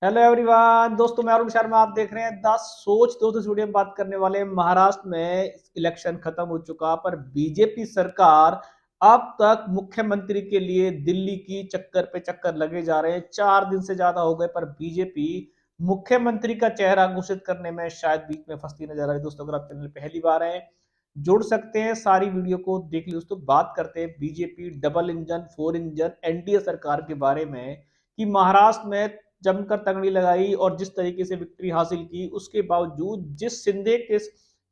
Hello everyone दोस्तों, मैं अरुण शर्मा। आप देख रहे हैं द सोच। दोस्तों, इस वीडियो में बात करने वाले हैं, महाराष्ट्र में इलेक्शन खत्म हो चुका पर बीजेपी सरकार अब तक मुख्यमंत्री के लिए दिल्ली की चक्कर पे चक्कर लगे जा रहे हैं। 4 दिन से ज्यादा हो गए पर बीजेपी मुख्यमंत्री का चेहरा घोषित करने में शायद बीच में फंसती नजर आ रही है। दोस्तों, अगर आप चैनल पे पहली बार आए जुड़ सकते हैं, सारी वीडियो को देख ली। दोस्तों, बात करते हैं BJP double engine 4 engine NDA सरकार के बारे में कि महाराष्ट्र में जमकर तगड़ी लगाई और जिस तरीके से विक्ट्री हासिल की, उसके बावजूद जिस शिंदे के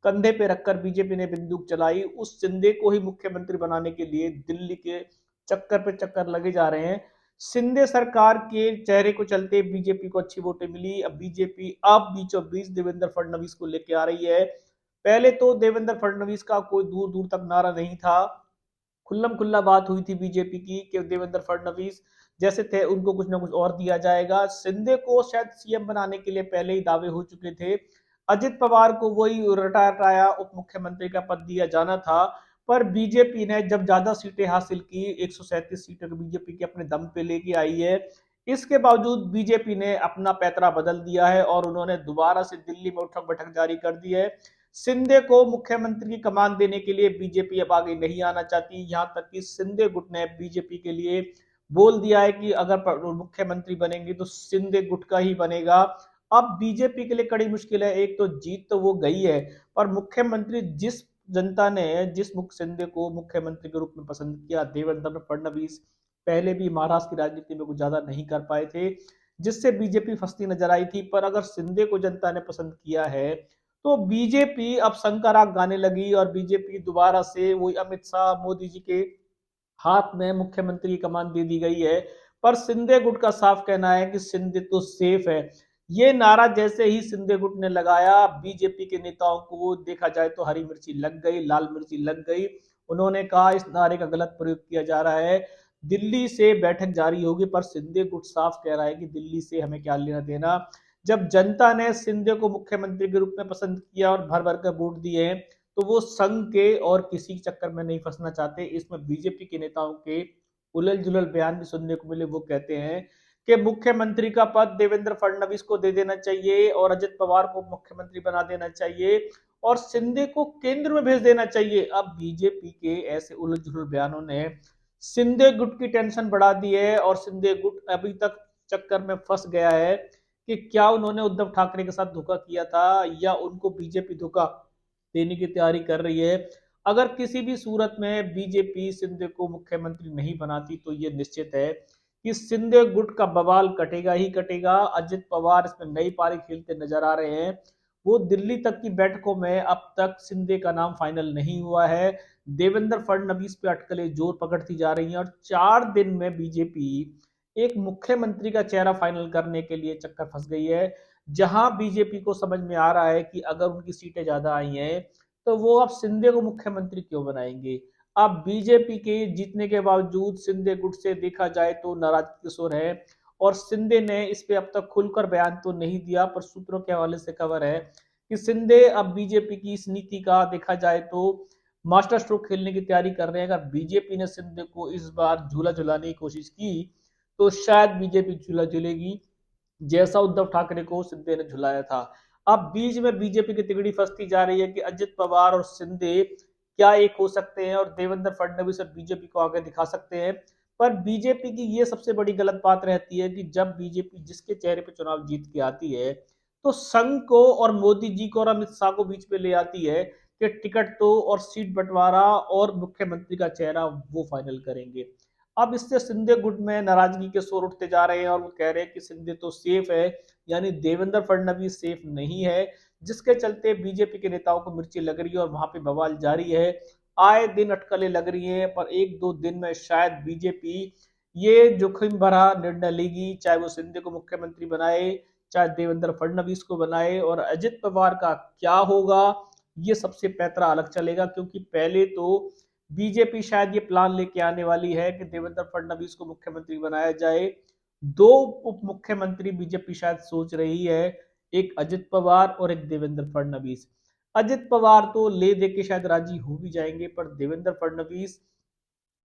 कंधे पे रखकर बीजेपी ने बंदूक चलाई, उस शिंदे को ही मुख्यमंत्री बनाने के लिए दिल्ली के चक्कर पे चक्कर लगे जा रहे हैं। शिंदे सरकार के चेहरे को चलते बीजेपी को अच्छी वोटें मिली। अब बीजेपी अब बीचों बीच देवेंद्र फडणवीस को लेके आ रही है। पहले तो देवेंद्र फडणवीस का कोई दूर दूर तक नारा नहीं था। खुल्लम खुल्ला बात हुई थी बीजेपी की कि देवेंद्र फडणवीस जैसे थे उनको कुछ ना कुछ और दिया जाएगा। शिंदे को शायद सीएम बनाने के लिए पहले ही दावे हो चुके थे। अजित पवार को वही रटाया उप मुख्यमंत्री का पद दिया जाना था। पर बीजेपी ने जब ज्यादा सीटें हासिल की, 137 सीटें बीजेपी की अपने दम पे लेके आई है। इसके बावजूद बीजेपी ने अपना पैतरा बदल दिया है और उन्होंने दोबारा से दिल्ली में उठक बैठक जारी कर दी है। शिंदे को मुख्यमंत्री की कमान देने के लिए बीजेपी अब आगे नहीं आना चाहती। यहां तक कि शिंदे गुट ने बीजेपी के लिए बोल दिया है कि अगर मुख्यमंत्री बनेंगे तो शिंदे गुट का ही बनेगा। अब बीजेपी के लिए कड़ी मुश्किल है। एक तो जीत तो वो गई है, पर मुख्यमंत्री जिस जनता ने जिस मुख शिंदे को मुख्यमंत्री के रूप में पसंद किया, देवेंद्र फडणवीस पहले भी महाराष्ट्र की राजनीति में कुछ ज्यादा नहीं कर पाए थे, जिससे बीजेपी फंसती नजर आई थी। पर अगर शिंदे को जनता ने पसंद किया है तो बीजेपी अब शंकराग गाने लगी और बीजेपी दोबारा से वही अमित शाह मोदी जी के हाथ में मुख्यमंत्री की कमान दे दी गई है। पर शिंदे गुट का साफ कहना है कि शिंदे तो सेफ है। ये नारा जैसे ही शिंदे गुट ने लगाया, बीजेपी के नेताओं को देखा जाए तो हरी मिर्ची लग गई, लाल मिर्ची लग गई। उन्होंने कहा इस नारे का गलत प्रयोग किया जा रहा है, दिल्ली से बैठक जारी होगी। पर शिंदे गुट साफ कह रहा है कि दिल्ली से हमें क्या लेना देना। जब जनता ने शिंदे को मुख्यमंत्री के रूप में पसंद किया और भर भर कर वोट दिए, तो वो संघ के और किसी चक्कर में नहीं फंसना चाहते। इसमें बीजेपी के नेताओं के उलल जुलल बयान भी सुनने को मिले। वो कहते हैं कि मुख्यमंत्री का पद देवेंद्र फडणवीस को दे देना चाहिए और अजित पवार को मुख्यमंत्री बना देना चाहिए और शिंदे को केंद्र में भेज देना चाहिए। अब बीजेपी के ऐसे उलझ जुलल बयानों ने शिंदे गुट की टेंशन बढ़ा दी है और शिंदे गुट अभी तक चक्कर में फंस गया है कि क्या उन्होंने उद्धव ठाकरे के साथ धोखा किया था या उनको बीजेपी धोखा देने की तैयारी कर रही है। अगर किसी भी सूरत में बीजेपी शिंदे को मुख्यमंत्री नहीं बनाती तो ये निश्चित है कि शिंदे गुट का बवाल कटेगा ही कटेगा। अजित पवार इसमें नई पारी खेलते नजर आ रहे हैं। वो दिल्ली तक की बैठकों में अब तक शिंदे का नाम फाइनल नहीं हुआ है। देवेंद्र फडणवीस पे अटकलें जोर पकड़ती जा रही हैं और 4 दिन में बीजेपी एक मुख्यमंत्री का चेहरा फाइनल करने के लिए चक्कर फंस गई है। जहां बीजेपी को समझ में आ रहा है कि अगर उनकी सीटें ज्यादा आई हैं तो वो अब शिंदे को मुख्यमंत्री क्यों बनाएंगे। अब बीजेपी के जीतने के बावजूद शिंदे गुट से देखा जाए तो नाराजगी के सुर है और शिंदे ने इस पे अब तक खुलकर बयान तो नहीं दिया, पर सूत्रों के हवाले से खबर है कि शिंदे अब बीजेपी की इस नीति का देखा जाए तो मास्टर स्ट्रोक खेलने की तैयारी कर रहे हैं। अगर बीजेपी ने शिंदे को इस बार झूला झुलाने की कोशिश की तो शायद बीजेपी झूला झूलेगी जैसा उद्धव ठाकरे को शिंदे ने झुलाया था। अब बीच में बीजेपी की तिगड़ी फंसती जा रही है कि अजित पवार और शिंदे क्या एक हो सकते हैं और देवेंद्र फडणवीस और बीजेपी को आगे दिखा सकते हैं। पर बीजेपी की ये सबसे बड़ी गलत बात रहती है कि जब बीजेपी जिसके चेहरे पर चुनाव जीत के आती है तो संघ को और मोदी जी को और अमित शाह को बीच में ले आती है कि टिकट तो और सीट बंटवारा और मुख्यमंत्री का चेहरा वो फाइनल करेंगे। अब इससे शिंदे गुट में नाराजगी के शोर उठते जा रहे हैं और वो कह रहे हैं कि शिंदे तो सेफ है, यानी देवेंद्र फडणवीस सेफ नहीं है। जिसके चलते बीजेपी के नेताओं को मिर्ची लग रही है और वहां पे बवाल जारी है। आए दिन अटकलें लग रही हैं, पर एक दो दिन में शायद बीजेपी ये जोखिम भरा निर्णय लेगी, चाहे वो शिंदे को मुख्यमंत्री बनाए, चाहे देवेंद्र फडणवीस को बनाए। और अजित पवार का क्या होगा, ये सबसे पैतरा अलग चलेगा, क्योंकि पहले तो बीजेपी शायद ये प्लान लेके आने वाली है कि देवेंद्र फडणवीस को मुख्यमंत्री बनाया जाए। दो उप मुख्यमंत्री बीजेपी शायद सोच रही है, एक अजित पवार और एक देवेंद्र फडणवीस। अजित पवार तो ले दे के शायद राजी हो भी जाएंगे, पर देवेंद्र फडणवीस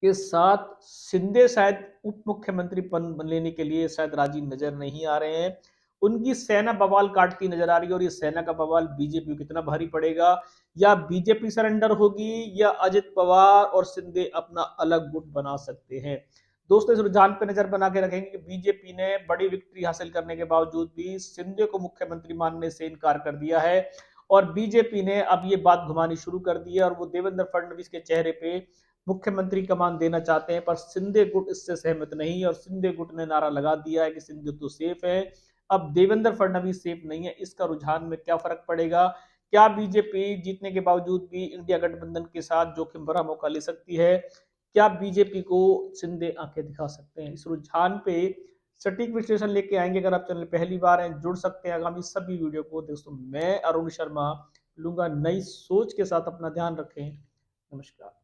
के साथ शिंदे शायद उप मुख्यमंत्री पद लेने के लिए शायद राजी नजर नहीं आ रहे हैं। उनकी सेना बवाल काटती नजर आ रही है और ये सेना का बवाल बीजेपी को कितना भारी पड़ेगा, या बीजेपी सरेंडर होगी, या अजित पवार और शिंदे अपना अलग गुट बना सकते हैं। दोस्तों, इस रुझान पर नजर बना के रखेंगे कि बीजेपी ने बड़ी विक्ट्री हासिल करने के बावजूद भी शिंदे को मुख्यमंत्री मानने से इनकार कर दिया है और बीजेपी ने अब ये बात घुमानी शुरू कर दी है और वो देवेंद्र फडणवीस के चेहरे पे मुख्यमंत्री कमान देना चाहते हैं, पर सिंधे गुट इससे सहमत नहीं और सिंधे गुट ने नारा लगा दिया है कि सिंधु तो सेफ है, अब देवेंद्र फडणवीस सेफ नहीं है। इसका रुझान में क्या फर्क पड़ेगा? क्या बीजेपी जीतने के बावजूद भी इंडिया गठबंधन के साथ जोखिम भरा मौका ले सकती है? क्या बीजेपी को शिंदे आंखें दिखा सकते हैं? इस रुझान पे सटीक विश्लेषण लेके आएंगे। अगर आप चैनल पहली बार हैं, जुड़ सकते हैं आगामी सभी वीडियो को। दोस्तों, मैं अरुण शर्मा लूंगा नई सोच के साथ। अपना ध्यान रखें। नमस्कार।